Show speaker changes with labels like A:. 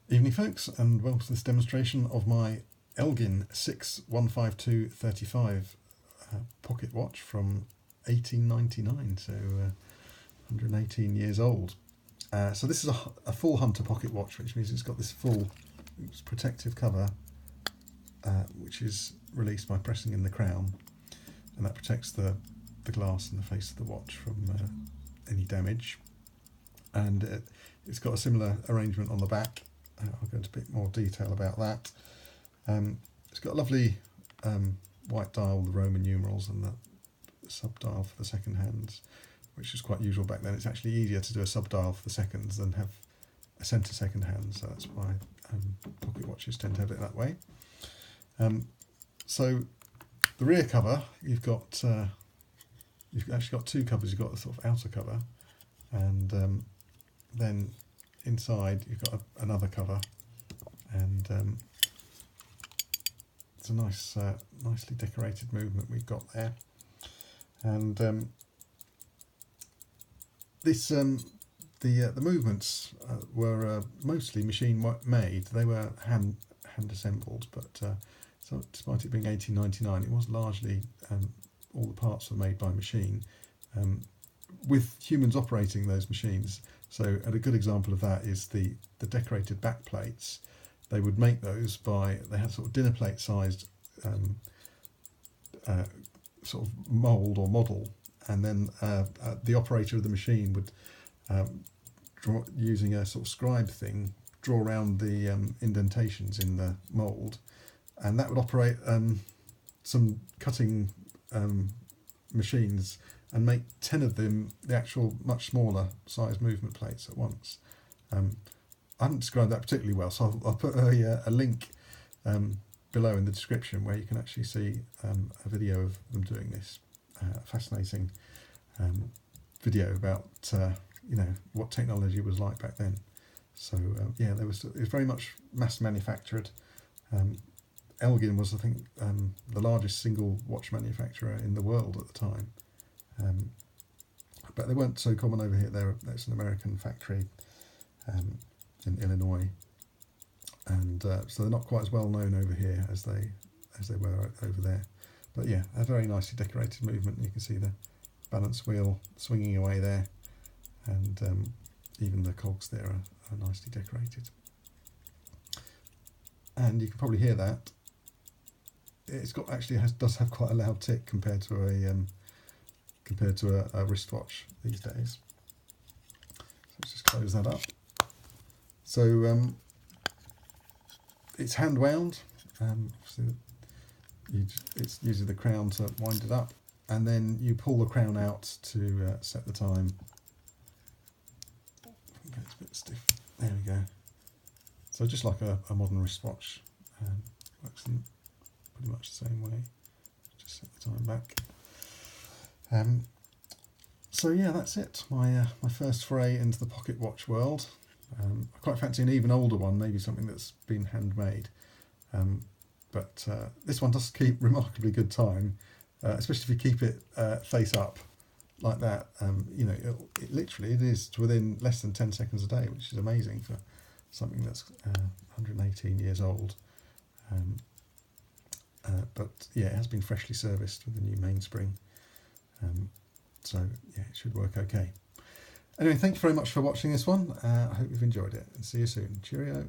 A: Evening folks, and welcome to this demonstration of my Elgin 6-152-35 pocket watch from 1899, so 118 years old. So this is a full hunter pocket watch, which means it's got this full protective cover which is released by pressing in the crown, and that protects the glass and the face of the watch from any damage. And it's got a similar arrangement on the back. I'll go into a bit more detail about that. It's got a lovely white dial with the Roman numerals and the sub-dial for the second hands, which is quite usual back then. It's actually easier to do a sub-dial for the seconds than have a centre second hand, so that's why pocket watches tend to have it that way. So the rear cover, you've actually got two covers. You've got the sort of outer cover, and then inside you've got another cover, and it's a nice, nicely decorated movement we've got there. And the movements were mostly machine made. They were hand assembled, but so despite it being 1899, it was largely all the parts were made by machine, with humans operating those machines. So, and a good example of that is the decorated back plates. They would make those they had sort of dinner plate sized sort of mould or model, and then the operator of the machine would using a sort of scribe thing, draw around the indentations in the mould, and that would operate some cutting machines and make 10 of them, the actual much smaller size movement plates at once. I haven't described that particularly well, so I'll put a link below in the description where you can actually see a video of them doing this. Fascinating video about what technology was like back then. So yeah, it was very much mass manufactured. Elgin was, I think, the largest single watch manufacturer in the world at the time. But they weren't so common over here. It's an American factory in Illinois, and so they're not quite as well known over here as they were over there. But yeah, a very nicely decorated movement. You can see the balance wheel swinging away there, and even the cogs there are nicely decorated. And you can probably hear that. It's got does have quite a loud tick compared to a wristwatch these days. So let's just close that up. So it's hand wound. It's using the crown to wind it up, and then you pull the crown out to set the time. Okay, it's a bit stiff. There we go. So just like a modern wristwatch, works in pretty much the same way. Just set the time back. So yeah, that's it. My first foray into the pocket watch world. I quite fancy an even older one, maybe something that's been handmade. But this one does keep remarkably good time, especially if you keep it face up like that. It literally is to within less than 10 seconds a day, which is amazing for something that's 118 years old. But yeah, it has been freshly serviced with a new mainspring. So yeah, it should work okay. Anyway, thank you very much for watching this one. I hope you've enjoyed it, and see you soon. Cheerio.